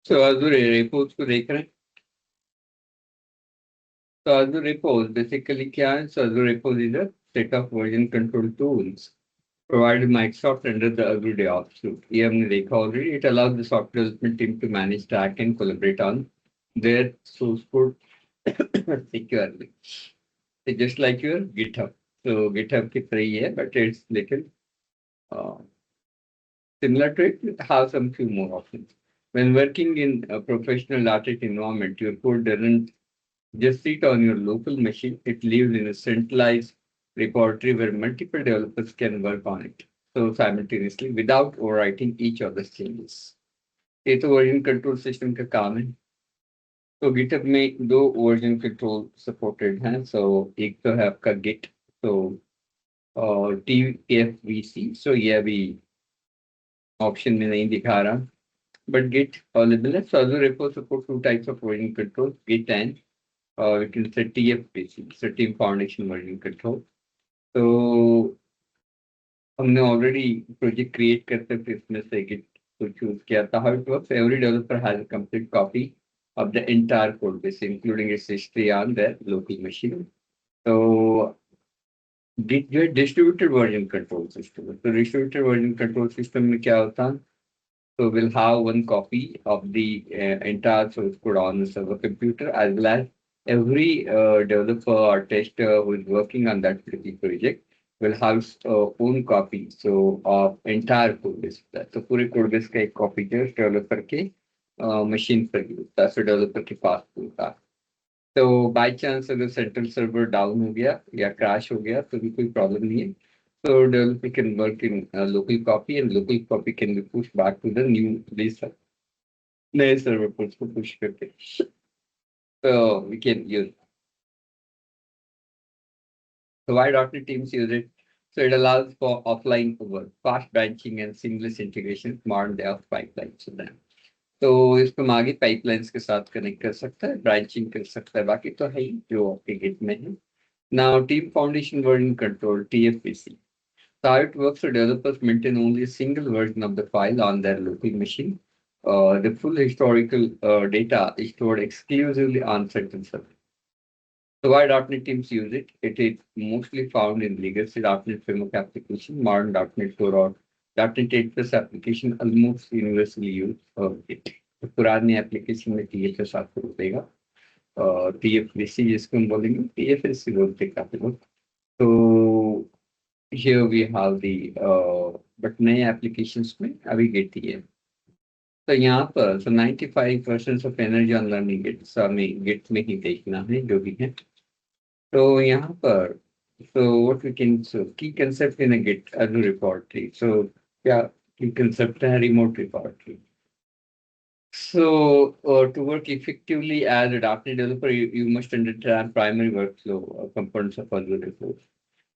So Azure Repos को देख रहे हैं. So Azure Repos basically क्या है? So Azure Repos is a set of version control tools provided Microsoft under the Azure DevOps suite. ये हमने देखा already. It allows the software development team to manage, track, and collaborate on their source code securely. It's just like your GitHub. So GitHub की तरह ही है, but it's little uh, similar to it. It has some few more options. When working in a professional data environment, your code doesn't just sit on your local machine. It lives in a centralized repository where multiple developers can work on it. So simultaneously without overwriting each other's changes. ये तो version control system का काम है. तो GitHub में दो version control supported हैं. सो एक तो है आपका गिट, तो TFVC. सो ये अभी ऑप्शन में नहीं दिखा रहा, but Git available है. So Azure Repos support two types of version control, Git and we can say TFVC, so Team Foundation Version Control. तो हमने ऑलरेडी प्रोजेक्ट क्रिएट करते थे, इसमें से Git को चूज किया था. How it works, every developer has a complete copy of the entire code base, including its history on their local machine. तो Git जो है डिस्ट्रीब्यूटेड वर्जन कंट्रोल सिस्टम है. तो डिस्ट्रीब्यूटेड वर्जन कंट्रोल सिस्टम में क्या होता है? So we'll have one copy of the entire source code on the server computer, as well as every developer or tester who is working on that particular project will have own copy of entire code base. So पूरे code base का एक copy जो developer के machine पर use होता है, so developer के पास होता है. तो बाय चांस अगर सेंट्रल सर्वर डाउन हो गया या क्रैश हो गया तो भी कोई प्रॉब्लम नहीं है. So developer can work in local copy, and local copy can be pushed back to the new release नए server पर उसको push करके. So we can use. So why .NET teams use it? So it allows for offline work, fast branching, and seamless integration, modern DevOps pipelines with them. तो इसको हम आगे pipelines के साथ कनेक्ट कर सकता है, ब्रांचिंग कर सकता है, बाकी तो है ही जो आपके गिट में है. Now Team Foundation Version Control, TFVC. So how it works, so developers maintain only a single version of the file on their local machine. The full historical data is stored exclusively on certain server. So why .NET teams use it? It is mostly found in legacy .NET framework application, modern .NET Core or .NET 8 Plus application almost universally used it. तो पुराने application में TFS आपको मिलेगा. TFVC जिसको हम बोलेंगे, TFS बोलते हैं काफी लोग. तो here we have the but नए applications में अभी Git ही है. तो यहाँ पर so 95% of energy on learning Git, so हमें Git में ही देखना है जो भी है. तो यहाँ पर so what we can, so key concept in a Git Azure repository. So क्या key concept है? Remote repository. So to work effectively as a .NET developer, you must understand primary workflow components of Azure Repos.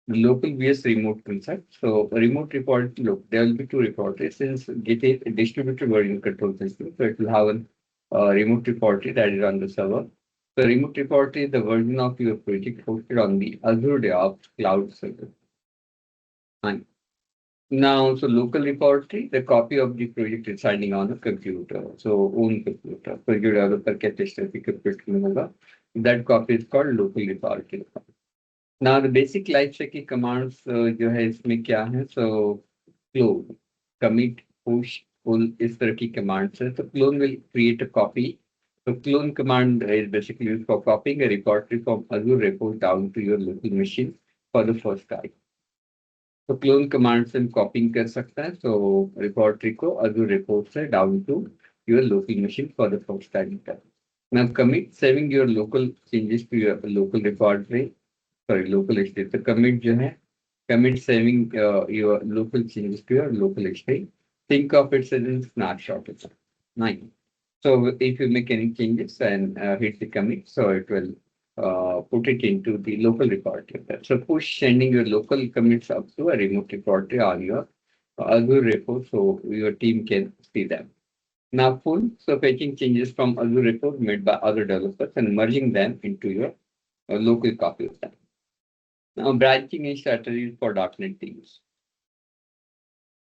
Local vs remote concept. So remote repository, look, there will be two repositories since Git is a distributed version control system. So it will have a remote repository that is on the server. The remote repository is the version of your project hosted on the Azure DevOps cloud server. Fine. Now, so local repository, the copy of the project is signing on a computer, so own computer. So जो developer के tester के computer में होगा, that copy is called local repository. Now the basic lifecycle commands जो है इसमें क्या है? So clone, commit, push, pull इस तरह की commands है. So clone will create a copy. So clone command is basically used for copying a repository from Azure Repos down to your local machine for the first time. तो clone command से हम copying कर सकते हैं. So repository को Azure Repos से down to your local machine for the first time. Now commit, saving your local changes to your local repository, sorry local HT. तो commit जो है commit saving your local changes to your local HT. Think of it as a snapshot. 9. So if you make any changes and hit the commit, so it will put it into the local repository. So push sending your local commits up to a remote repository on your Azure Repos so your team can see them. Now pull, so fetching changes from Azure Repos made by other developers and merging them into your local copy of them. Now branching is strategies for .NET teams.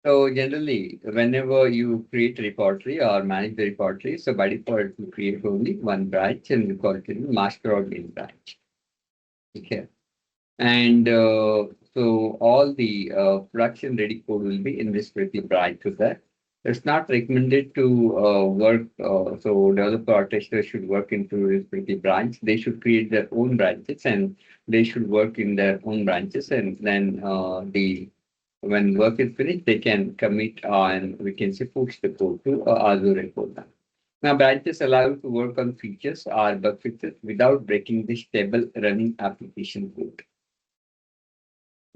So generally, whenever you create a repository or manage the repository, so by default, you create only one branch and we call it master or main branch. Okay. And so all the production ready code will be in this particular branch. So that it's not recommended to work. So developer or tester should work into this particular branch. They should create their own branches and they should work in their own branches. And then the when work is finished, they can commit and we can say push the code to Azure Repos. Now, branches allow you to work on features or bug fixes without breaking the stable running application code.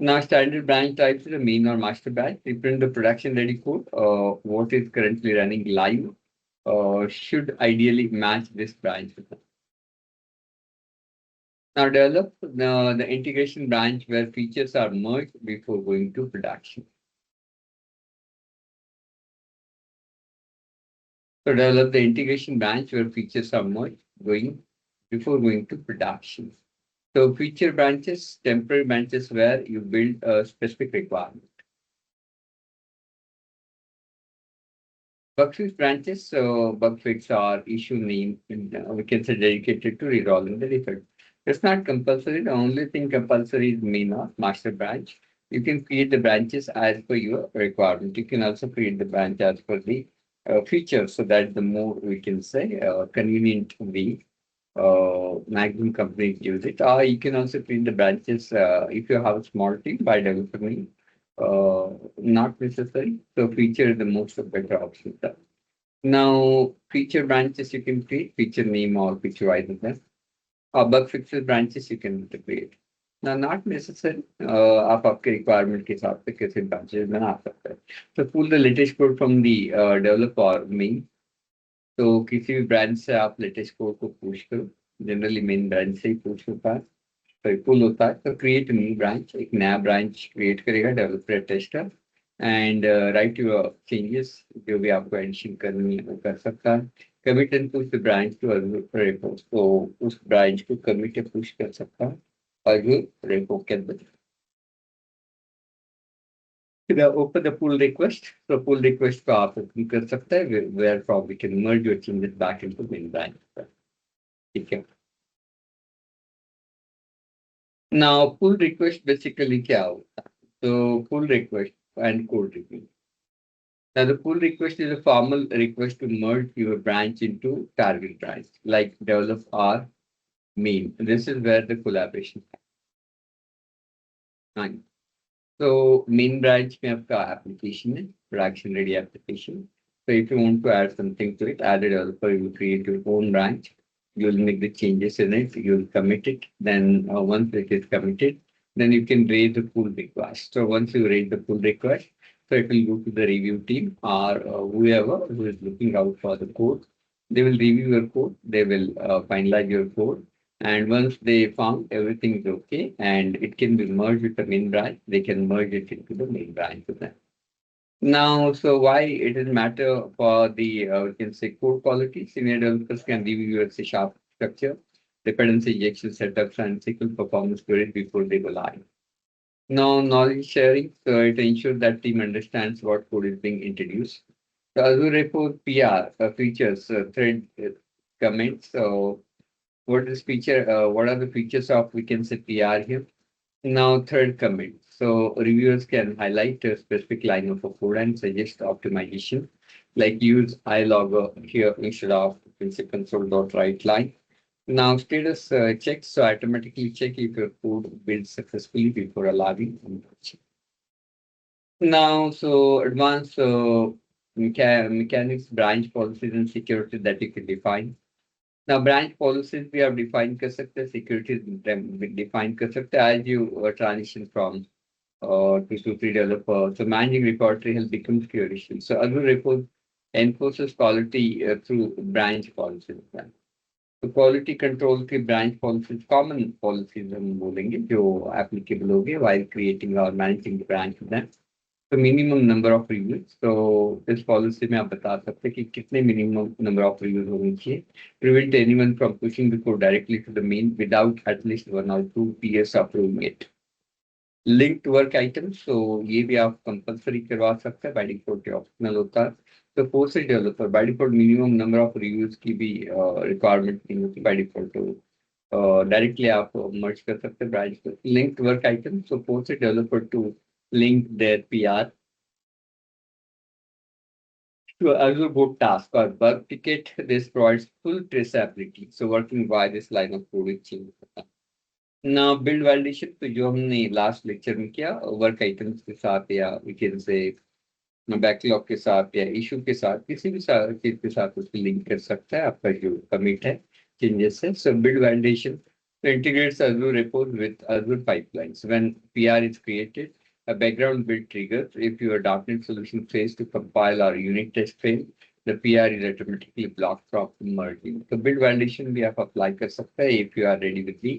Now, standard branch types is a main or master branch. Reprint the production ready code. What is currently running live should ideally match this branch. Now, develop the integration branch where features are merged before going to production. So, develop the integration branch where features are merged before going to production. So, feature branches, temporary branches where you build a specific requirement. Bug fix branches, so bug fix or issue name, we can say dedicated to resolving the defect. It's not compulsory. The only thing compulsory is main or master branch. You can create the branches as per your requirement. You can also create the branch as per the feature. So that the more we can say convenient way maximum companies use it. Or you can also create the branches if you have a small team by developing not necessary. So feature is the most better option. Now, feature branches you can create, feature name or feature item. Or bug fixes branches you can create. Now, not necessary. आप आपके requirement के हिसाब से कैसे branches बना सकते हैं. So, pull the latest code from the developer main. तो किसी भी branch से आप latest code को push करो. Generally main branch से ही push होता है. तो pull होता है. तो create a new branch. एक नया branch create करेगा developer tester. And write your changes जो भी आपको एडिशन करनी है वो कर सकता है. Commit and push the branch to Azure Repos. तो उस branch को commit and push कर सकता है Azure Repos के अंदर. फिर open the pull request. So pull request को आप open कर सकते हैं where from we can merge your changes back into main branch. ठीक है. Now pull request basically क्या होता है? So pull request and code review. Now, the pull request is a formal request to merge your branch into target branch, like develop or main. This is where the collaboration happens. So, main branch में आपका application है, production ready application. So, if you want to add something to it, add a developer, you will create your own branch. You'll make the changes in it. You'll commit it. Then once it is committed, then you can raise the pull request. So once you raise the pull request, so it will go to the review team or whoever who is looking out for the code. They will review your code. They will finalize your code. And once they found everything is okay and it can be merged with the main branch, they can merge it into the main branch with them. Now, so why it doesn't matter for the, we can say, code quality, senior developers can review your C# structure, dependency injection setups, and SQL performance queries before they go live. Now, knowledge sharing, so it ensures that team understands what code is being introduced. The Azure Repos PR features thread comments. So, what is feature? What are the features of we can say PR here? Now, third comment. So reviewers can highlight a specific line of a code and suggest optimization, like use ilogger here instead of console.write line. Now, status checks, so automatically check if your code built successfully before allowing. Now, so advanced mechanics, branch policies, and security that you can define. Now, branch policies we have defined कर सकते हैं, security define कर सकते हैं as you transition from to developer. So managing repository has become your issue. So Azure Repos enforces quality through branch policies. तो quality control की branch policies common policies हम बोलेंगे जो एप्लीकेबल होंगे while creating or managing the branch with them. तो minimum number of reviews, तो इस policy में आप बता सकते हैं कि कितने मिनिमम नंबर ऑफ रिव्यूज होने चाहिए. Prevent anyone from pushing the code directly to the main without at least 1 or 2 peers approving it. Linked work items, तो ये भी आप कंपलसरी करवा सकते हैं, बाय डिफॉल्ट ऑप्शनल होता है। तो post developer by default minimum number of reviews की भी रिक्वायरमेंट नहीं होती बाय डिफॉल्ट, तो डायरेक्टली आप मर्ज कर सकते हैं branch. Linked work item, so post developer to link their PR to Azure Board task or bug ticket. This provides full traceability. So working by this line of code is changed. Now build validation, तो जो हमने last lecture में किया work items के साथ या we can से backlog के साथ या इशू के साथ किसी भी चीज के साथ उसको लिंक कर सकता है आपका जो कमिट है चेंजेस है। सो build validation integrates Azure Repos with Azure pipelines. When PR is created, a background build triggers. If your .NET solution fails to compile or unit test fail, the PR is automatically blocked from merging. So build validation भी आप apply कर सकते हैं if you are ready with the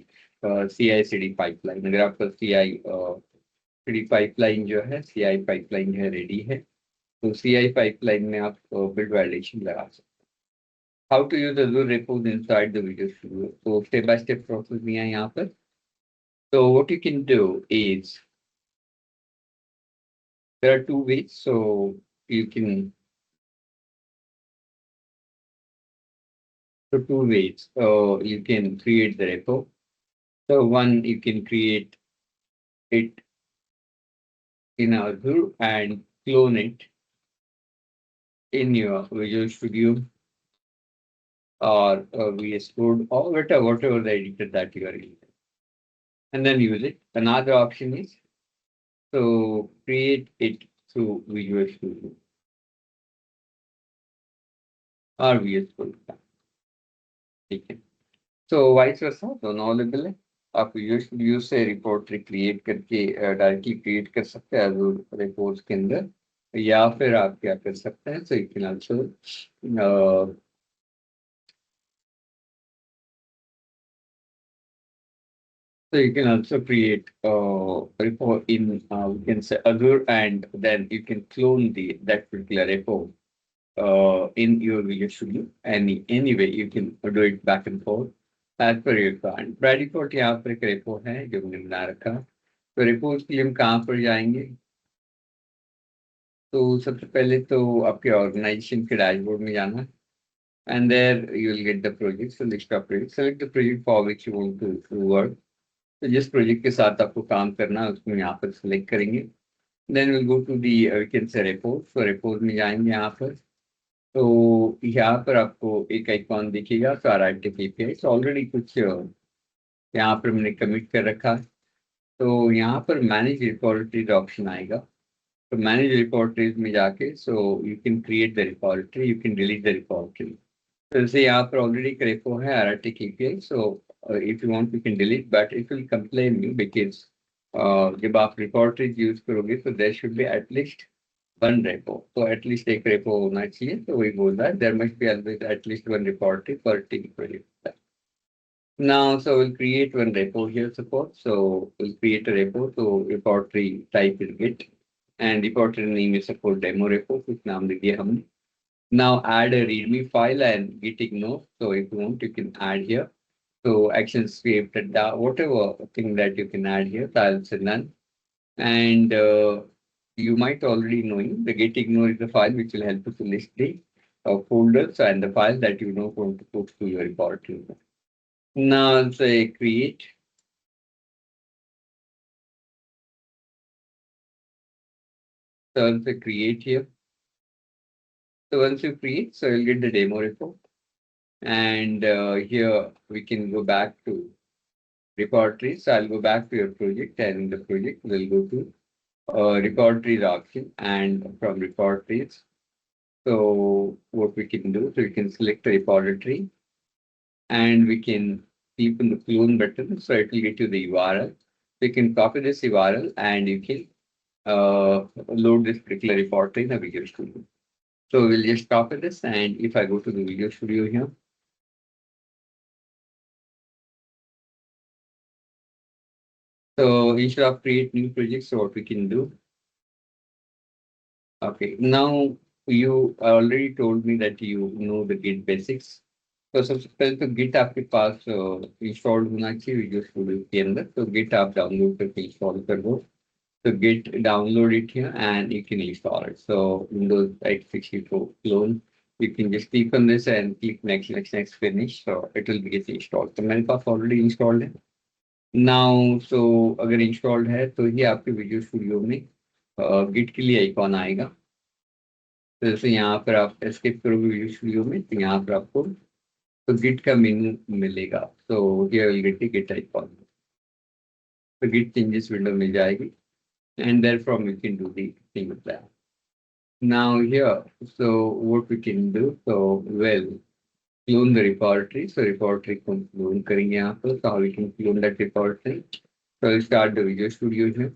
CI/CD pipeline. अगर आपका CI/CD pipeline जो है CI pipeline जो है ready है, तो CI pipeline में आप build validation लगा सकते हैं। How to use Azure Repos inside the Visual Studio. So step by step process दिया है यहाँ पर। So what you can do is there are two ways. So you can two ways. You can create the repo. So one, you can create it in Azure and clone it in your Visual Studio or VS Code or whatever the editor that you are using, and then use it. Another option is to create it through Visual Studio or VS Code. ठीक है, तो vice versa दोनों available है। आप use से repertory create करके directly create कर सकते हैं Azure रिपोर्ट्स के अंदर, या फिर आप क्या कर सकते हैं, so you can also so you can also create repo in we can say Azure, and then you can clone that particular repo in your Visual Studio. Anyway, you can do it back and forth as per your requirement. By default यहाँ पर एक repo है जो हमने बना रखा। तो repos के लिए हम कहाँ पर जाएंगे? तो सबसे पहले तो आपके ऑर्गेनाइजेशन के डैशबोर्ड में जाना, and there you will get the project. So list of projects. Select the project for which you want to work. तो जिस प्रोजेक्ट के साथ आपको काम करना है उसको यहाँ पर सिलेक्ट करेंगे। Then will go to the we can say repos. तो रेपोज में जाएंगे यहाँ पर, तो यहाँ पर आपको एक आइकॉन दिखेगा तो RTP ऑलरेडी कुछ यहाँ पर मैंने कमिट कर रखा है। तो यहाँ पर मैनेज रिपोजिटरीज ऑप्शन आएगा, तो मैनेज रिपोजिटरीज में जाके so you can create the repository, you can delete the repository. तो जैसे यहाँ पर ऑलरेडी एक रेपो है RTP, so if you want you can delete, but it will complain you because जब आप रिपोर्टरीज यूज करोगे तो there should be at least one repo, तो at least एक repo होना चाहिए। तो वही बोल रहा है there must be always at least one repository per team project. Now so we'll create one repo here, suppose, so we'll create a repo, so repository type is Git and repository name is suppose demo repo, कुछ नाम दे दिया हमने। Now add a readme file and git ignore, so if you want you can add here. So action script, whatever thing that you can add here, I'll say none. And you might already knowing the git ignore is the file which will help you to list the folders and the file that you don't want to put to your repository. Now I'll say create. So I'll say create here. So once you create, so you'll get the demo repo. And here we can go back to repositories. So I'll go back to your project, and in the project we'll go to repositories option, and from repositories, so what we can do, so we can select a repository and we can click on the clone button, so it will get you the URL. So you can copy this URL and you can load this particular repository in the Visual Studio. So we'll just copy this, and if I go to the Visual Studio here, so instead of create new projects, so what we can do, okay, now you already told me that you know the Git basics. तो सबसे पहले तो Git आपके पास install होना चाहिए visual studio के अंदर, तो गिट आप डाउनलोड करके इंस्टॉल कर दो। So Git download it here and you can install it. So Windows x64 clone, you can just click on this and click next, next, next, finish. So it will get installed. So मेरे पास already installed है. Now, so अगर installed है तो ये आपके Visual Studio में Git के लिए आइकॉन आएगा. तो जैसे यहाँ पर आप एस्केप करोगे Visual Studio में तो यहाँ पर आपको तो Git का मेनू मिलेगा. So here will get the Git icon. तो Git changes window मिल जाएगी. And therefrom you can do the thing with that. Now here, so what we can do, so well, clone the repository. So repository को clone करेंगे यहाँ पर. So how we can clone that repository? So we'll start the Visual Studio here.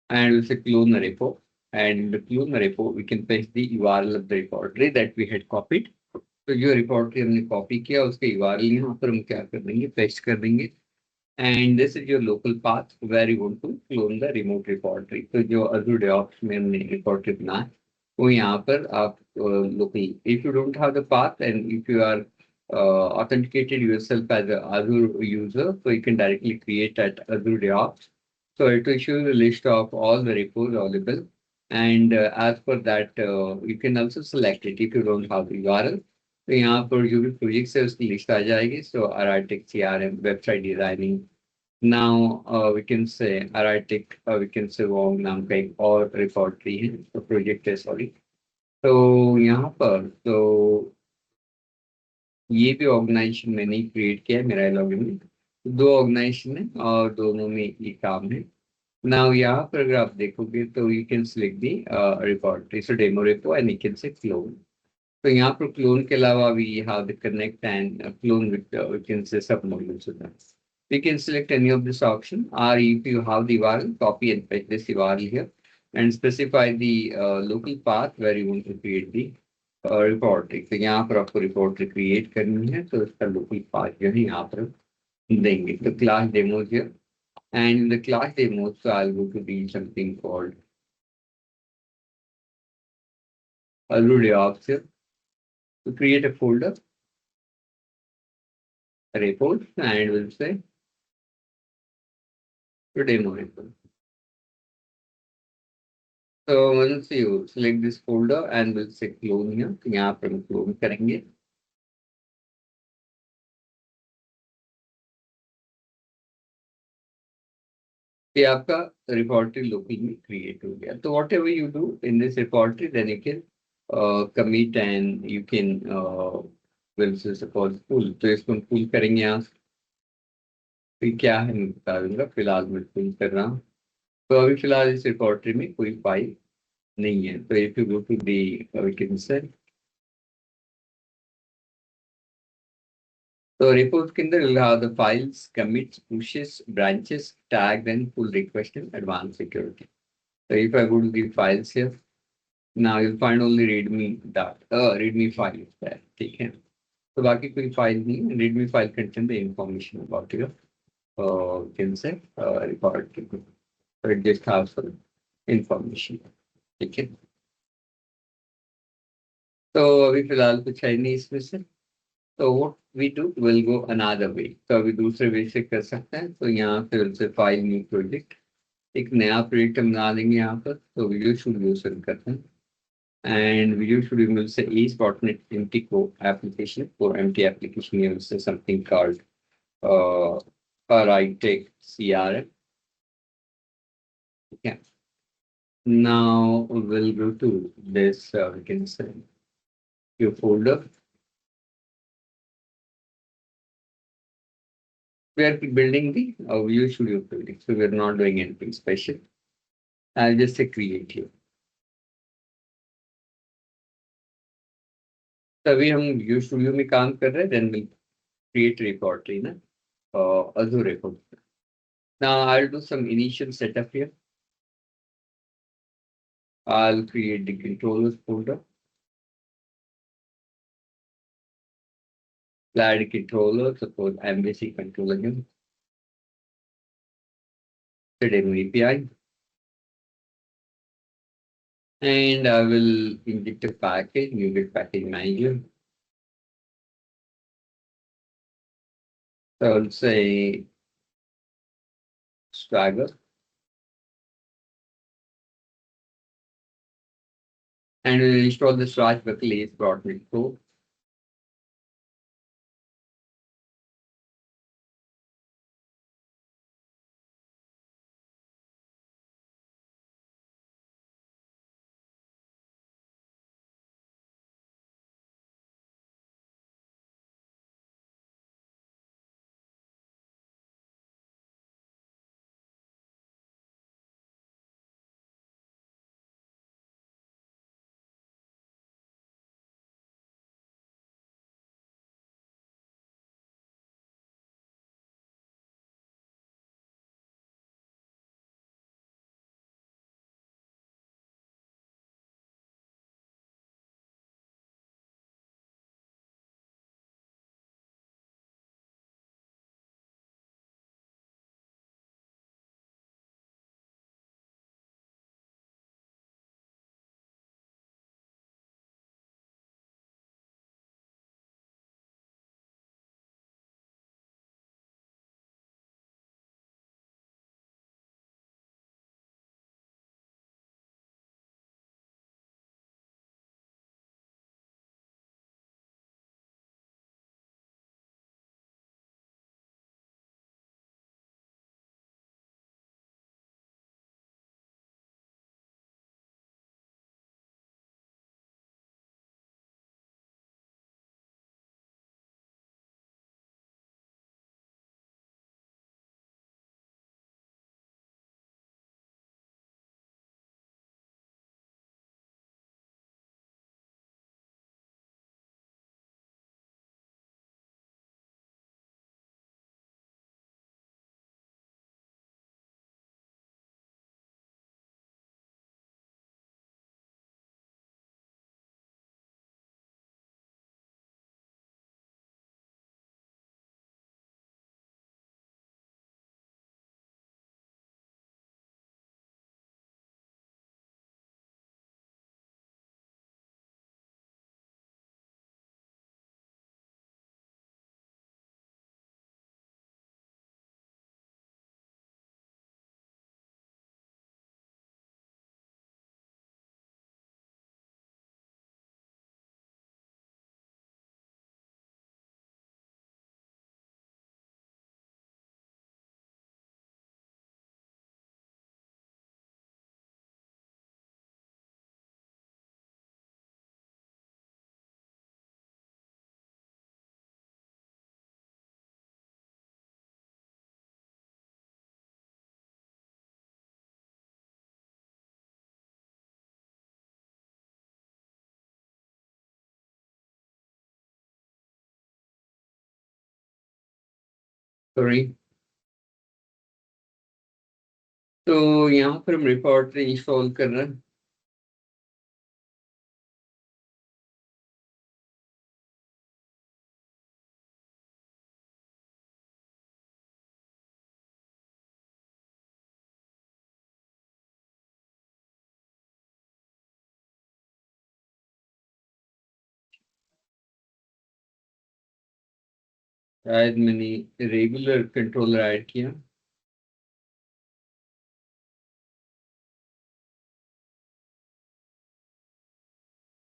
And we'll say clone the repo. And in the clone the repo, we can paste the URL of the repository that we had copied. तो जो repository हमने copy किया उसके URL यहाँ पर हम क्या कर देंगे, paste कर देंगे. And this is your local path where you want to clone the remote repository. तो जो Azure DevOps में हमने repository बनाया है, वो यहाँ पर आप local. If you don't have the path and if you are authenticated yourself as an Azure user, so you can directly create at Azure DevOps. So it will show you the list of all the repos available. And as per that, you can also select it if you don't have the URL. तो यहाँ पर जो भी projects है उसकी list आ जाएगी. So Aratic CRM, website designing. Now we can say Aratic, we can say वो नाम का एक और रिपोर्टरी है, तो प्रोजेक्ट है, सॉरी. तो यहाँ पर तो ये भी ऑर्गेनाइजेशन मैंने क्रिएट किया है मेरा लॉगिन में. दो ऑर्गेनाइजेशन है और दोनों में ये काम है. नाउ यहाँ पर अगर आप देखोगे तो you can select the repertory, so demo repo, and you can say clone. तो यहाँ पर clone के अलावा we have the connect and clone with we can say sub modules with them. We can select any of this option, or if you have the URL, copy and paste this URL here and specify the local path where you want to create the repository. तो यहाँ पर आपको repository create करनी है तो इसका local path जो है यहाँ पर देंगे. तो class demos here, and in the class demos, so I'll go to the something called Azure DevOps here. To create a folder, repos, and we'll say to demo repo. So once you select this folder and we'll say clone here, तो यहाँ पर हम clone करेंगे. ये आपका repository local में create हो गया. तो whatever you do in this repository, then you can commit and you can will say suppose pull. तो इसको हम pull करेंगे यहाँ से. फिर क्या है मैं बता दूंगा. फिलहाल मैं pull कर रहा हूँ. तो अभी फिलहाल इस repository में कोई फाइल नहीं है. तो if you go to the we can say so repos के अंदर will have the files, commits, pushes, branches, tagged and pull request and advanced security. So if I go to the files here, now you'll find only readme file is there. ठीक है. तो बाकी कोई file नहीं है. readme file contain the information about your you can say report. So it just has some information. ठीक है. तो अभी फिलहाल कुछ है नहीं इसमें से. तो what we do will go another way. तो अभी दूसरे वे से कर सकते हैं. तो यहाँ फिर से फाइल न्यू प्रोजेक्ट, एक नया प्रोजेक्ट हम बना देंगे यहाँ पर. तो वीडियो स्टूडियो से करते हैं. एंड वीडियो स्टूडियो में से is .NET empty core application for empty application here is something called Aratic CRM. Yeah. Now we'll go to this we can say your folder. We are building the Visual Studio project, so we are not doing anything special. I'll just say create here. तभी हम Visual Studio में काम कर रहे हैं. Then we'll create repository ना Azure Repos. Now I'll do some initial setup here. I'll create the controllers folder. Add controller, suppose MVC controller here. The demo API. And I will inject a package, new Git package manager. So I'll say Swagger. And we'll install the Swag Buckle brought me to. Sorry. तो यहाँ पर हम repertory install कर रहे हैं. शायद मैंने regular controller add किया.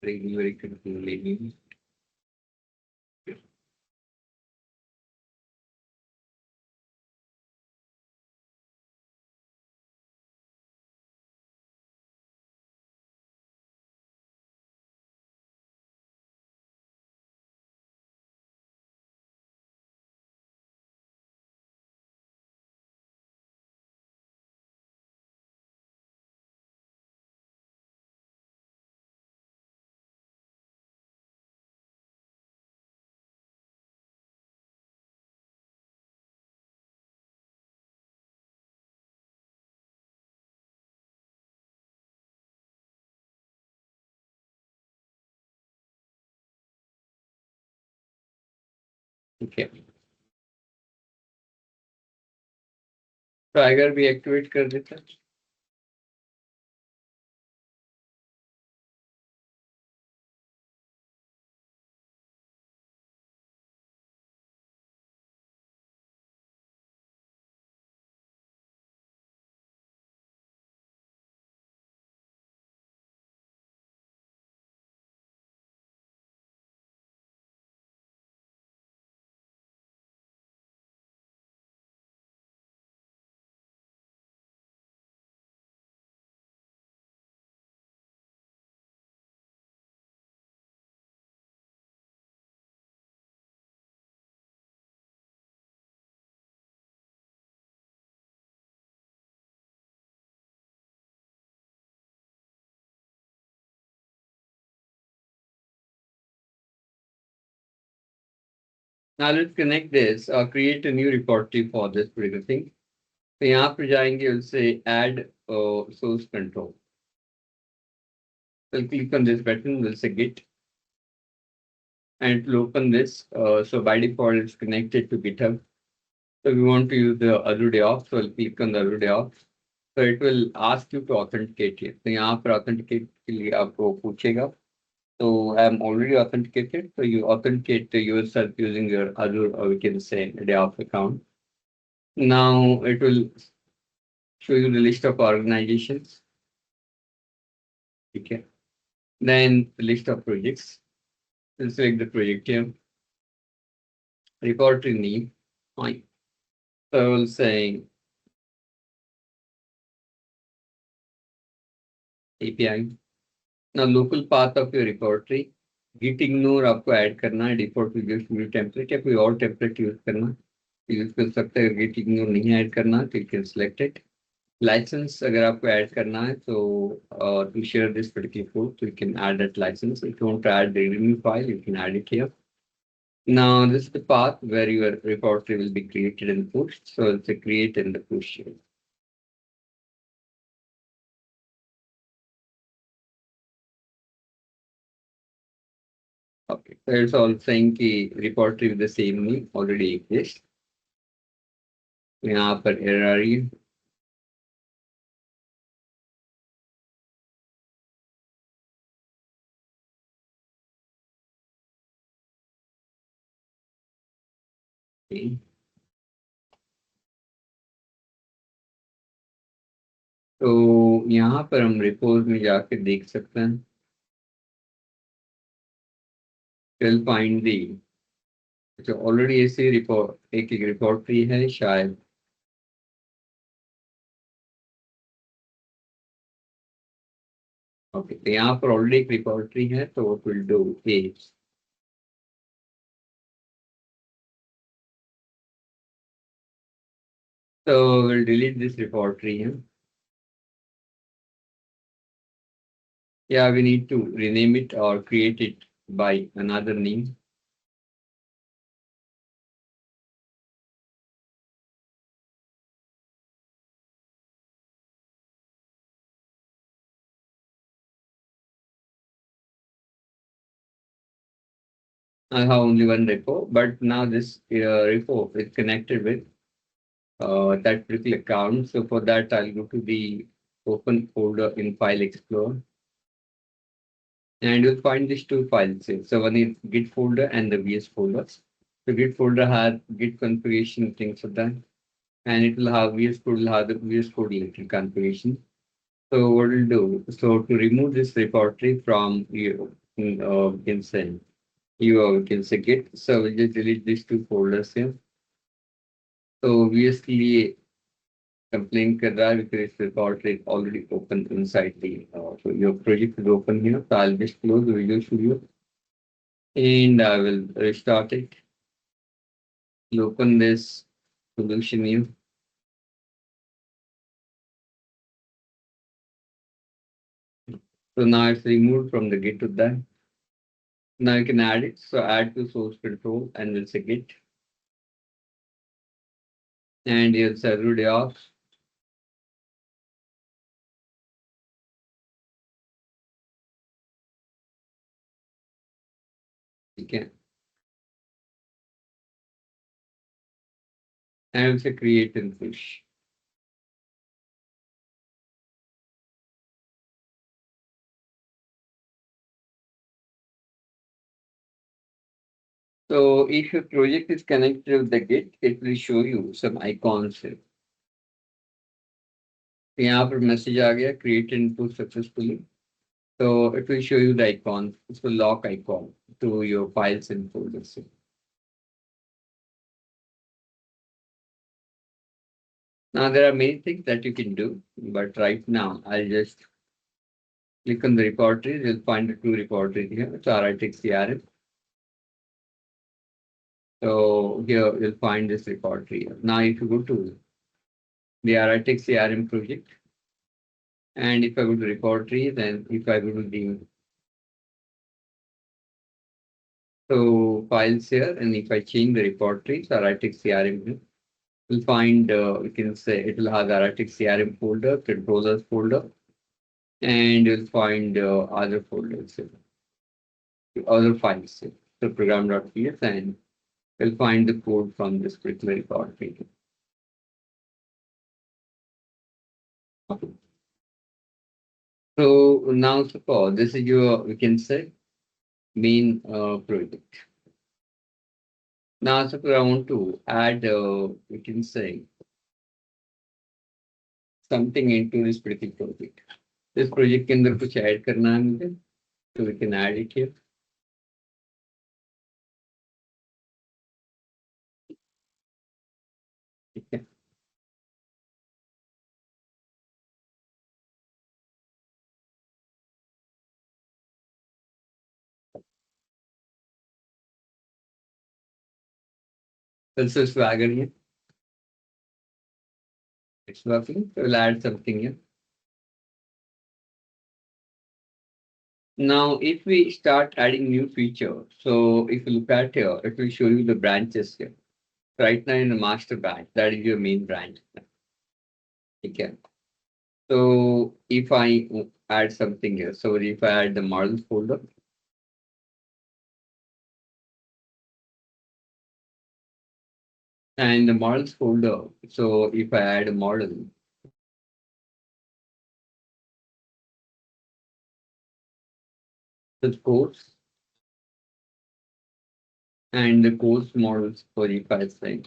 रेगुलर कंट्रोलर लेंगे. ठीक है. टाइगर भी एक्टिवेट कर देता. Now let's connect this or create a new repository for this particular thing. So यहाँ पर जाएंगे, we'll say add source control. So click on this button, we'll say Git, and it will open this. So by default, it's connected to GitHub. So we want to use the Azure DevOps, so I'll click on the Azure DevOps. So it will ask you to authenticate here. So यहाँ पर authenticate के लिए आपको पूछेगा. So I'm already authenticated. So you authenticate yourself using your Azure, or we can say DevOps account. Now it will show you the list of organizations. Okay. Then the list of projects. We'll select the project here. Repository name. Fine. So I will say API. Now local path of your repository. Git ignore आपको add करना है, default visual studio template या कोई और template use करना use कर सकते हैं. गिट इग्नोर नहीं ऐड करना तो you can select it. Licence अगर आपको ऐड करना है तो to share this particular code, तो you can add that licence. If you want to add the review file, you can add it here. Now this is the path where your repository will be created and pushed. So it's a create and the push here. Okay, so it's all saying कि repository with the same name already exists. यहाँ पर error आ रही है. Okay. तो यहाँ पर हम repose में जाके देख सकते हैं. We'll find the, जो ऑलरेडी ऐसे रिपोर्ट एक रिपोर्टरी है शायद. ओके, तो यहाँ पर ऑलरेडी एक रिपोर्टरी है, तो what we'll do is so we'll delete this repository here. Yeah, we need to rename it or create it by another name. I have only one repo, but now this repo is connected with that particular account. So for that, I'll go to the open folder in File Explorer, and you'll find these two files here. So one is Git folder and the VS folder. The Git folder has Git configuration, things like that, and it will have VS Code, will have the VS Code related configuration. So what we'll do, so to remove this repository from you, we can say you can say Git. So we'll just delete these two folders here. So VS के लिए complain कर रहा है because this repository is already open inside the so your project is open here. So I'll just close the Visual Studio and I will restart it. You'll open this solution here. So now it's removed from the Git to that. Now you can add it. So add to source control and we'll say Git. And here's Azure DevOps. Okay. And we'll say create and push. So if your project is connected with the Git, it will show you some icons here. यहाँ पर message आ गया create and push successfully. So it will show you the icon. It's a lock icon to your files and folders. Now there are many things that you can do, but right now I'll just click on the repository. You'll find the two repositories here. It's RITX CRM. So here you'll find this repository. Now if you go to the RITX CRM project, and if I go to repository, then if I go to the So files here, and if I change the repository, so Aratic CRM here, we'll find, we can say it will have the Aratic CRM folder, controllers folder, and you'll find other folders here, other files here. So program.ps, and we'll find the code from this particular repository. So now suppose this is your, we can say, main project. Now suppose I want to add, we can say, something into this particular project. This project के अंदर कुछ add करना है मुझे, so we can add it here. ठीक है. Also swagger here. It's working. So we'll add something here. Now, if we start adding new feature, so if you look at here, it will show you the branches here. Right now in the master branch, that is your main branch. Okay. So if I add something here, so if I add the models folder, and the models folder, so if I add a model, the course and the course models for if I say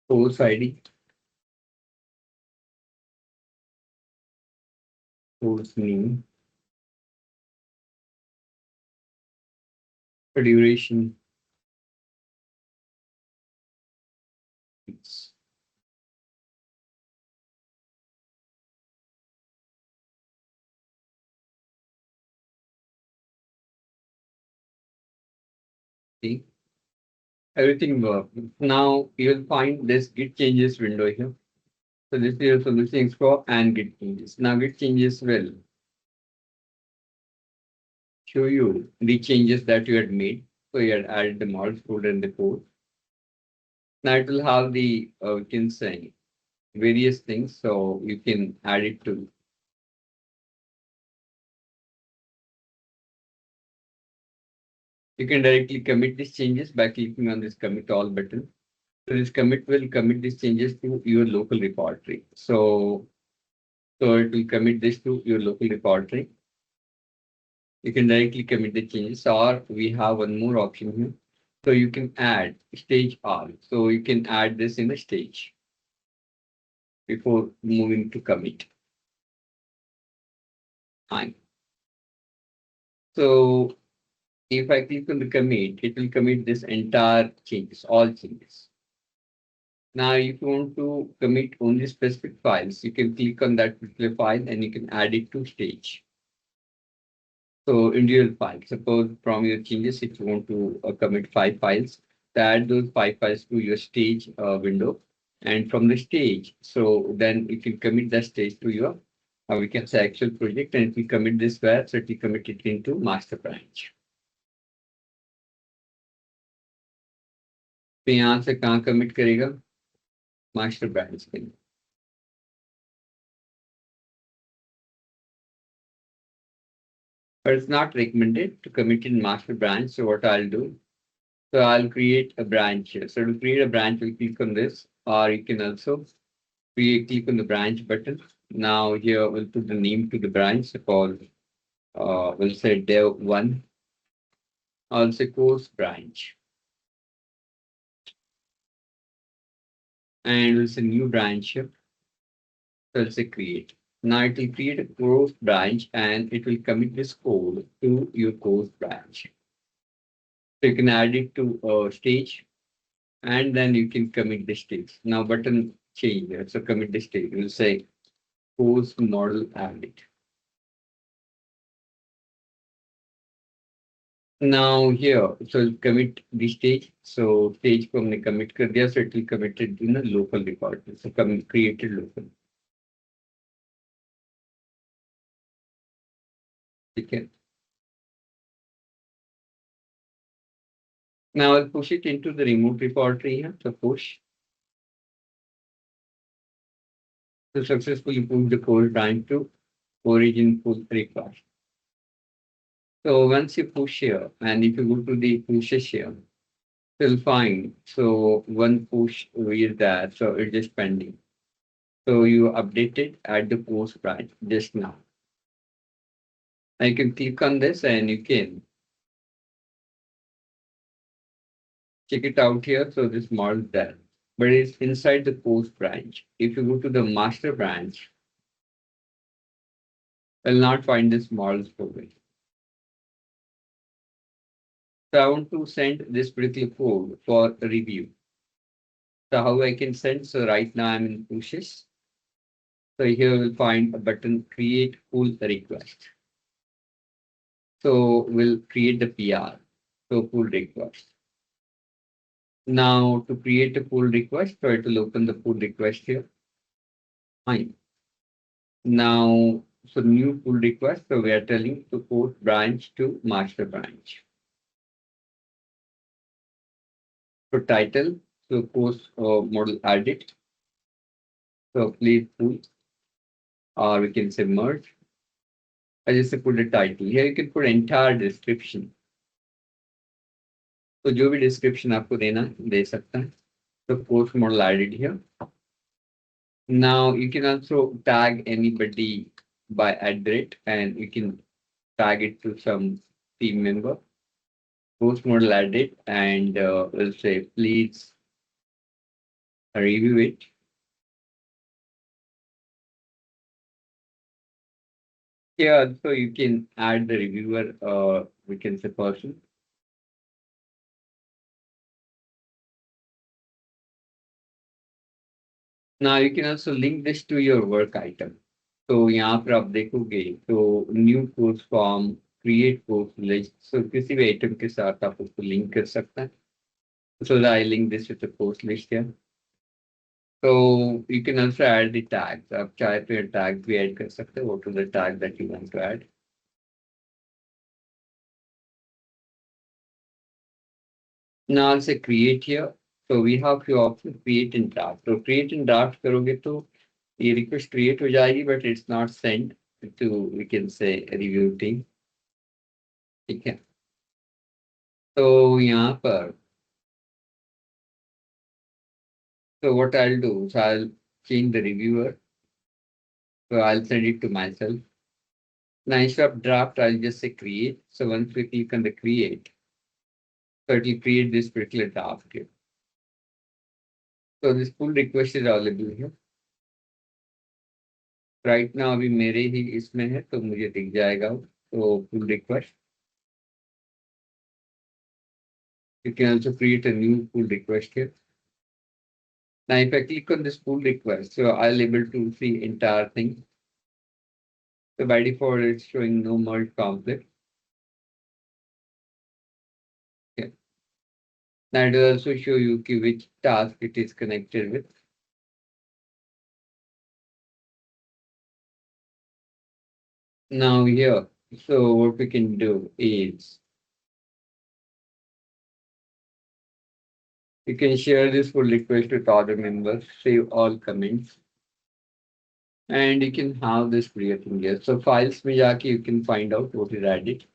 course ID, course name, duration, see, everything works. Now you'll find this Git changes window here. So this is your solution scope and Git changes. Now Git changes will show you the changes that you had made. So you had added the models folder in the code. Now it will have the, we can say, various things. So you can add it to. You can directly commit these changes by clicking on this commit all button. So this commit will commit these changes to your local repository. So it will commit this to your local repository. You can directly commit the changes, or we have one more option here. So you can add stage all. So you can add this in the stage before moving to commit. Fine. So if I click on the commit, it will commit this entire changes, all changes. Now, if you want to commit only specific files, you can click on that particular file and you can add it to stage. So individual file, suppose from your changes, if you want to commit 5 files, to add those 5 files to your stage window. And from the stage, so then you can commit that stage to your, we can say actual project, and if we commit this where, so we commit it into master branch. तो यहाँ से कहाँ commit करेगा master branch के लिए. But it's not recommended to commit in master branch. So what I'll do, so I'll create a branch here. So to create a branch, we'll click on this, or you can also click on the branch button. Now here we'll put the name to the branch called, we'll say dev1, also course branch. And we'll say new branch here. So we'll say create. Now it will create a course branch and it will commit this code to your course branch. So you can add it to stage and then you can commit the stage. Now button change here. So commit the stage. We'll say course model added. Now here, so commit the stage. So stage को हमने commit कर दिया, so it will committed in a local repository. So created local. ठीक है. Now I'll push it into the remote repository here. So push to successfully push the code branch to origin pull request. So once you push here, and if you go to the pushes here, you'll find so one push is there, so it's just pending. So you updated at the post branch just now. I can click on this and you can check it out here. So this model is there, but it's inside the post branch. If you go to the master branch, you'll not find this model storage. So I want to send this particular code for review. So how I can send? So right now I'm in pushes. So here we'll find a button create pull request. So we'll create the PR. So pull request. Now to create a pull request, so it will open the pull request here. Fine. Now, so new pull request. So we are telling to post branch to master branch. So title, so post model edit. So please pull, or we can say merge. I just put the title. Here you can put entire description. तो जो भी description आपको देना दे सकता है. So post model added here. Now you can also tag anybody by @ and you can tag it to some team member. Post model added and we'll say please review it. Here also you can add the reviewer, we can say person. Now you can also link this to your work item. तो यहाँ पर आप देखोगे तो new course form create course list so किसी भी item के साथ आप उसको लिंक कर सकते हैं. So I link this with the course list here. So you can also add the tags. आप चाहे तो tags भी add कर सकते हो to the tag that you want to add. Now I'll say create here. So we have few options create and draft. So create and draft करोगे तो ये request create हो जाएगी but it's not sent to we can say review team. ठीक है. तो यहाँ पर so what I'll do is I'll change the reviewer. So I'll send it to myself. Now instead of draft, I'll just say create. So once we click on the create, so it will create this particular draft here. So this pull request is available here. Right now अभी मेरे ही इसमें है तो मुझे दिख जाएगा तो pull request. You can also create a new pull request here. Now if I click on this pull request, so I'll able to see entire thing. So by default, it's showing no merge conflict. Okay. Now it will also show you which task it is connected with. Now here, so what we can do is you can share this pull request with other members, save all comments, and you can have this creating here. So files में जाके you can find out what is added.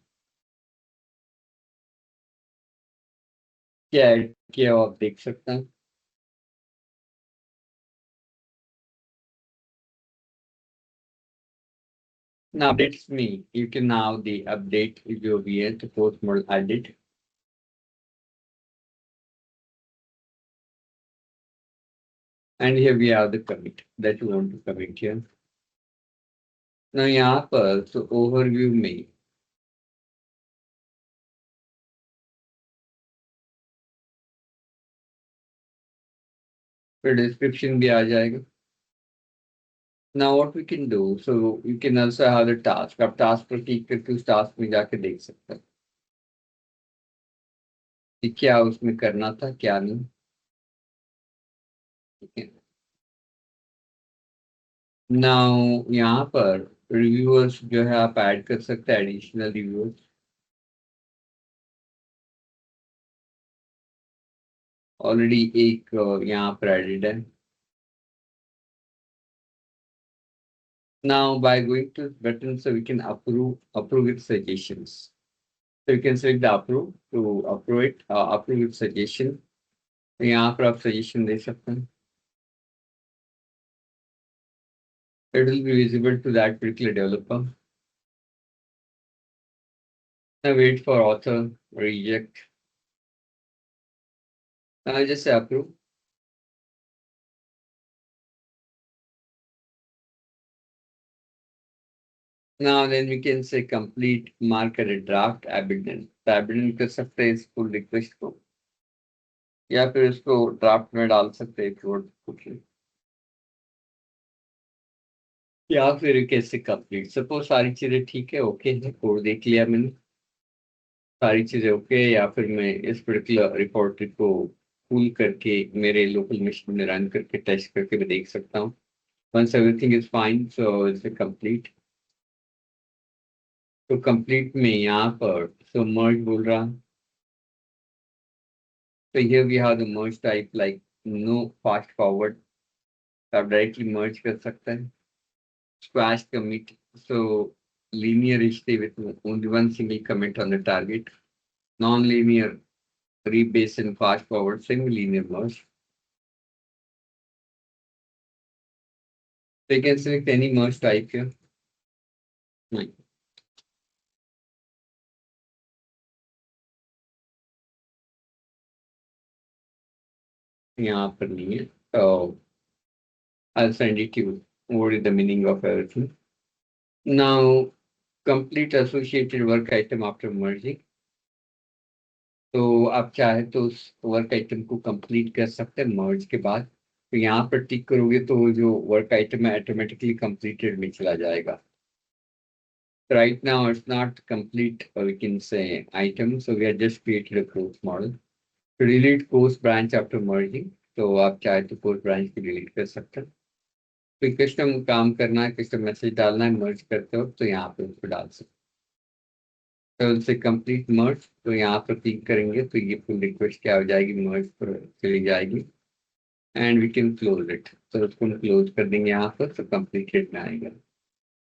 क्या add किया आप देख सकते हैं. Now updates me. You can now the update जो भी है तो post model added. And here we have the commit that you want to commit here. Now यहाँ पर so overview में फिर description भी आ जाएगा. Now what we can do, so you can also have the task. आप task पर click करके उस task में जाके देख सकते हैं कि क्या उसमें करना था क्या नहीं. ठीक है. Now यहाँ पर रिव्यूअर्स जो है आप ऐड कर सकते हैं, एडिशनल रिव्यूअर्स ऑलरेडी एक यहाँ पर एडेड है. Now by going to button, so we can approve with suggestions. So you can select the approve to approve it, approve with suggestion. तो यहाँ पर आप suggestion दे सकते हैं. It will be visible to that particular developer. Now wait for author, reject. Now just say approve. Now then we can say complete, mark as a draft, abandon. तो abandon कर सकते हैं इस pull request को, या फिर इसको draft में डाल सकते हैं कोड, या फिर कैसे कंप्लीट. सपोज सारी चीजें ठीक है, ओके है, कोड देख लिया मैंने, सारी चीजें ओके, या फिर मैं इस पर्टिकुलर रिपोर्ट को पुल करके मेरे लोकल मशीन में रन करके टेस्ट करके भी देख सकता हूँ. Once everything is fine, so it's complete. तो कंप्लीट में यहाँ पर सो मर्ज बोल रहा. तो here we have the merge type like no fast forward. आप डायरेक्टली मर्ज कर सकते हैं. Squash commit, so linear is stay with only one single commit on the target. Non-linear rebase and fast forward semi-linear merge. So you can select any merge type here. नहीं, यहाँ पर नहीं है. So I'll send it to you. What is the meaning of everything? Now complete associated work item after merging. तो आप चाहे तो उस वर्क आइटम को कंप्लीट कर सकते हैं मर्ज के बाद. तो यहाँ पर टिक करोगे तो जो वर्क आइटम है ऑटोमेटिकली कंप्लीटेड में चला जाएगा. Right now it's not complete, we can say item, so we have just created a course model. To delete course branch after merging, तो आप चाहे तो course branch को delete कर सकते हैं. तो कस्टम काम करना है, कस्टम मैसेज डालना है मर्ज करते हो तो यहाँ पे उसको डाल सकते हैं. तो उससे कंप्लीट मर्ज, तो यहाँ पर क्लिक करेंगे तो ये फुल रिक्वेस्ट क्या हो जाएगी, मर्ज पर चली जाएगी and we can close it. तो उसको हम क्लोज कर देंगे यहाँ पर, तो कंप्लीटेड में आएगा.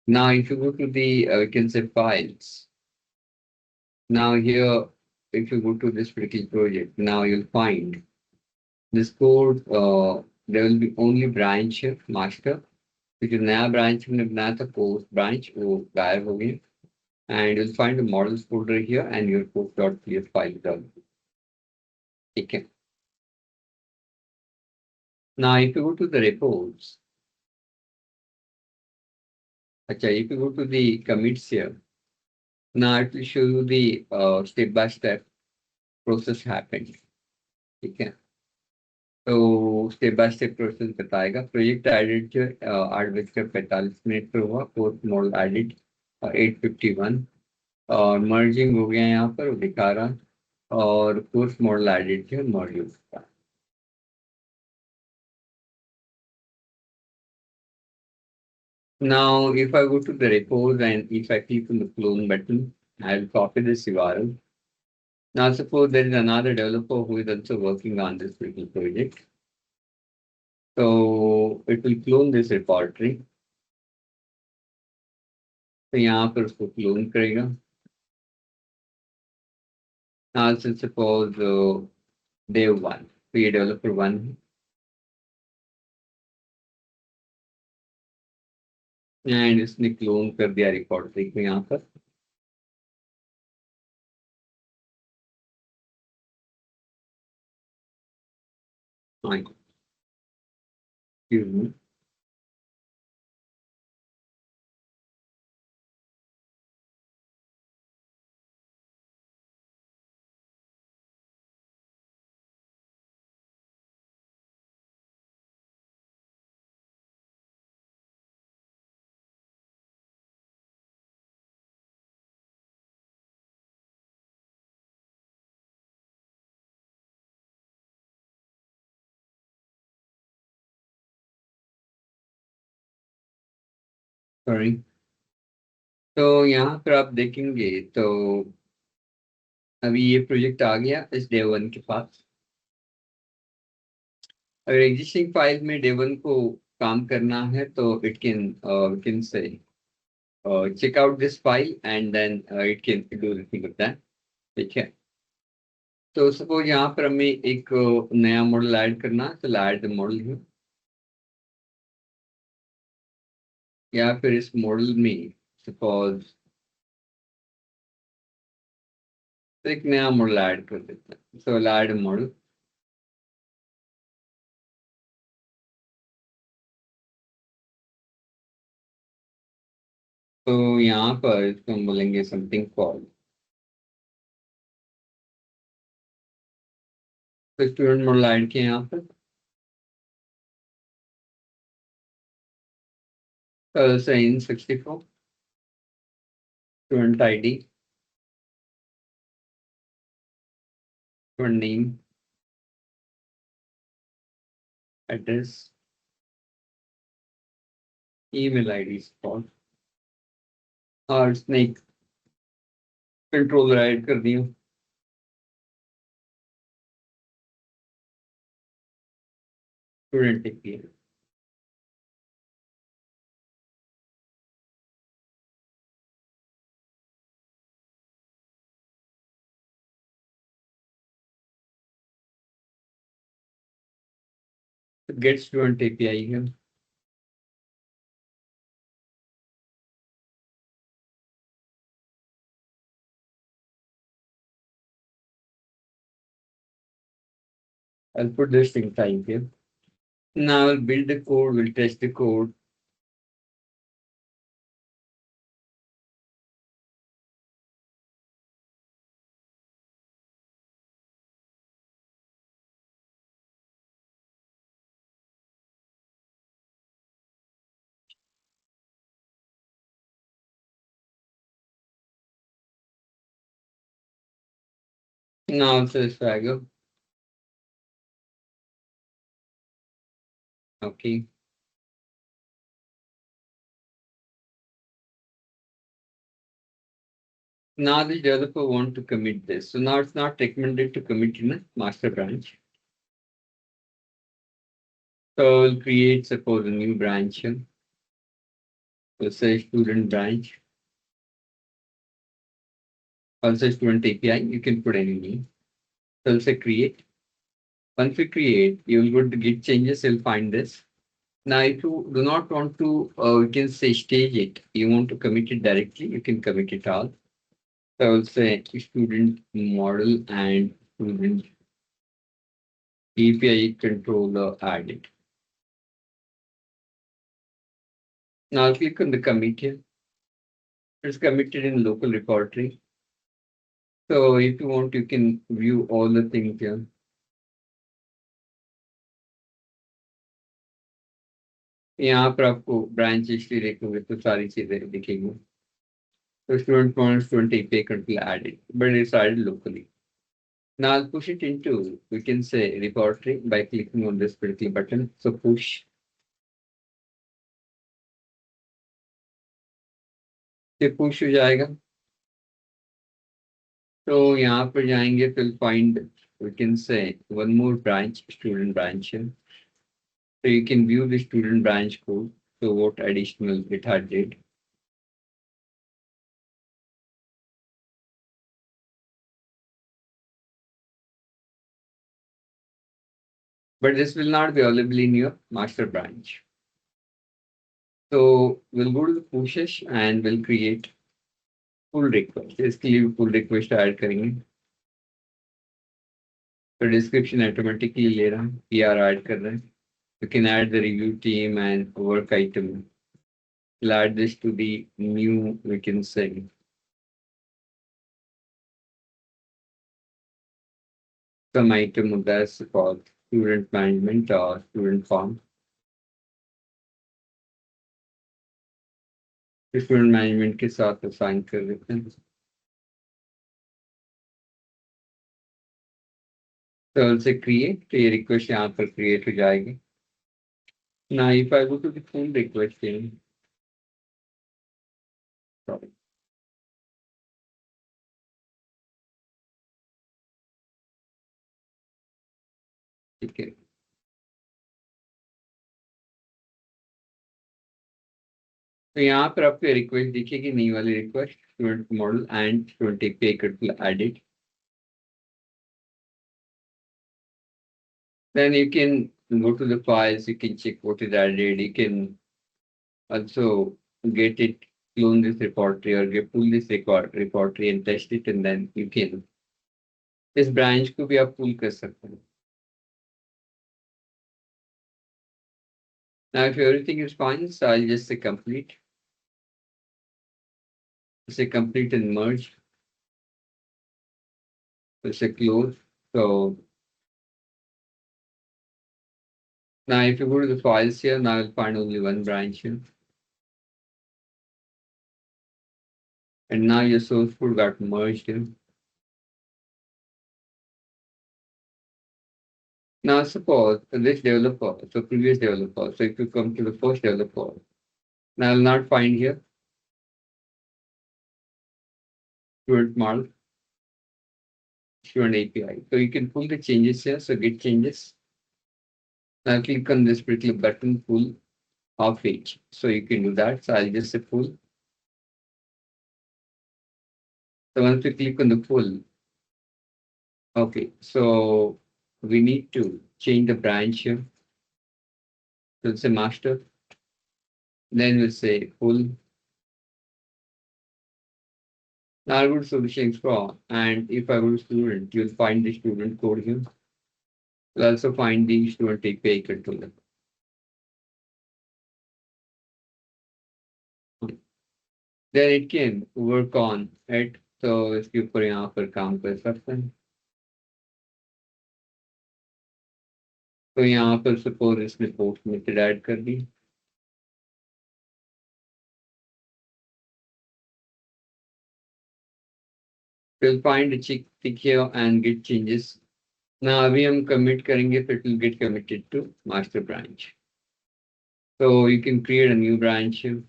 Now if you go to the we can say files. Now here, if you go to this particular project, now you'll find this code. There will be only branch here, master. तो जो नया branch हमने बनाया था post branch, वो गायब हो गया. And you'll find the models folder here and your post.ps file is available. ठीक है. Now if you go to the repos, अच्छा, if you go to the commits here, now it will show you the step by step process happened. ठीक है. तो step by step process बताएगा. Project edit जो 8:45 पर हुआ. Fourth model edit 8:51. और merging हो गया यहाँ पर, वो दिखा रहा. और फोर्थ मॉडल एडिट जो मॉड्यूल का. Now if I go to the repos and if I click on the clone button, I'll copy this URL. Now suppose there is another developer who is also working on this little project. So it will clone this repository. तो यहाँ पर उसको clone करेगा. Now suppose dev 1, तो ये developer 1 है. And इसने clone कर दिया रिपॉजिटरी को यहाँ पर. हाँ, excuse me. Sorry. तो यहाँ पर आप देखेंगे तो अभी ये प्रोजेक्ट आ गया इस डे 1 के पास। अगर एग्जिस्टिंग फाइल में डे 1 को काम करना है तो it can say check out this file and then it can do the thing with that। ठीक है। तो सपोज यहाँ पर हमें एक नया मॉडल ऐड करना है, तो ऐड द मॉडल है, या फिर इस मॉडल में सपोज एक नया मॉडल ऐड कर देते हैं, सो ऐड मॉडल। तो यहाँ पर इसको हम बोलेंगे समथिंग कॉल, तो स्टूडेंट मॉडल ऐड किया यहाँ पर। इन 64 student ID, student name, address, email ID spot, और स्नेक कंट्रोलर ऐड कर दिया। Student API get student API है। I'll put this thing time here. Now I'll build the code, we'll test the code. Now also swagger. Okay. Now the developer want to commit this. So now it's not recommended to commit in a master branch. So we'll create suppose a new branch here. We'll say student branch. Also student API, you can put any name. So we'll say create. Once we create, you will go to git changes, you'll find this. Now if you do not want to, you can say stage it. You want to commit it directly, you can commit it all. So I will say student model and student API controller added. Now I'll click on the commit here. It's committed in local repository. So if you want, you can view all the things here. यहाँ पर आपको branch history देखोगे तो सारी चीजें दिखेंगी। So student model, student API controller added, but it's added locally. Now I'll push it into, we can say repository by clicking on this particular button. So push. ये push हो जाएगा। तो यहाँ पर जाएंगे तो find, we can say one more branch, student branch here. So you can view the student branch code. So what additional it had did. But this will not be available in your master branch. So we'll go to the pushes and we'll create pull request. इसके लिए pull request add करेंगे। तो description automatically ले रहा है, PR add कर रहे हैं। You can add the review team and work item. We'll add this to the new, we can say some item that's called student management or student form. Student management के साथ assign कर देते हैं। तो से क्रिएट, तो ये request यहाँ पर क्रिएट हो जाएगी। Now if I go to the full request thing, sorry, ठीक है। तो यहाँ पर आपको रिक्वेस्ट दिखेगी, नई वाली request, student model and student API could added. Then you can go to the files, you can check what is added, you can also get it, clone this repository or get pull this repository and test it, and then you can इस branch को भी आप pull कर सकते हैं. Now if everything is fine, so I'll just say complete. Say complete and merge. So say close. So now if you go to the files here, now you'll find only one branch here. And now your source code got merged here. Now suppose this developer, so previous developer, so if you come to the first developer, now I'll not find here student model, student API. So you can pull the changes here, so git changes. Now click on this particular button, pull of each. So you can do that. So I'll just say pull. So once we click on the pull, okay, so we need to change the branch here. So it's a master. Then we'll say pull. Now I'll go to solution explore, and if I go to student, you'll find the student code here. We'll also find the student API controller. Then it can work on it. तो इसके ऊपर यहाँ पर काम कर सकते हैं. तो यहाँ पर सपोज इसने पोस्ट मेथड ऐड कर दी. We'll find a tick here and git changes. Now अभी हम commit करेंगे तो it will get committed to master branch. So you can create a new branch here.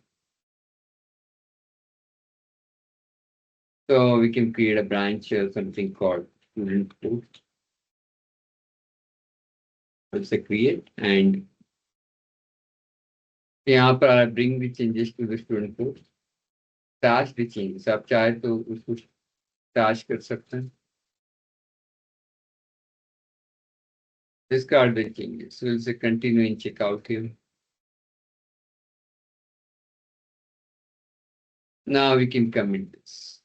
So we can create a branch here, something called student post. We'll say create, and यहाँ पर I bring the changes to the student post. Stash the changes. आप चाहे तो उसको stash कर सकते हैं. Discard the changes. So we'll say continue and check out here. Now we can commit this.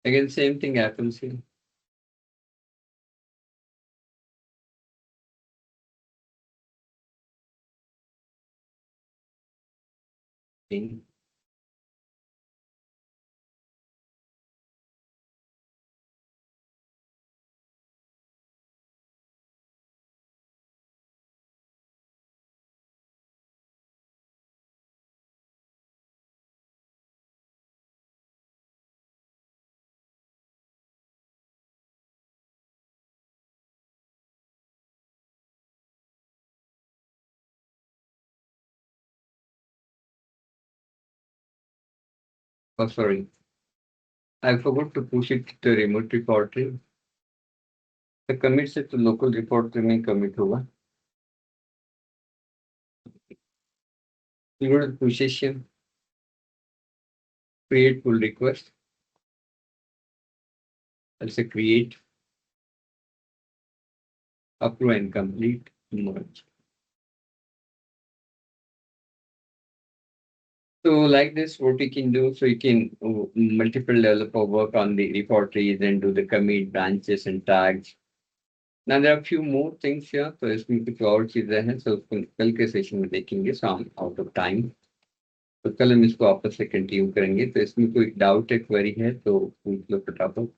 Again, same thing happens here. Oh, sorry. I forgot to push it to the remote repository. The commit से तो local repository में commit होगा. You go to the position, create pull request. I'll say create, approve and complete, merge. So like this, what you can do, so you can multiple developer work on the repositories and do the commit branches and tags. Now there are a few more things here, तो इसमें कुछ और चीजें हैं, so उसको कल के session में देखेंगे. So I'm out of time. तो कल हम इसको आपस से कंटिन्यू करेंगे. तो इसमें कोई डाउट है, क्वेरी है तो पूछ लो फटाफट.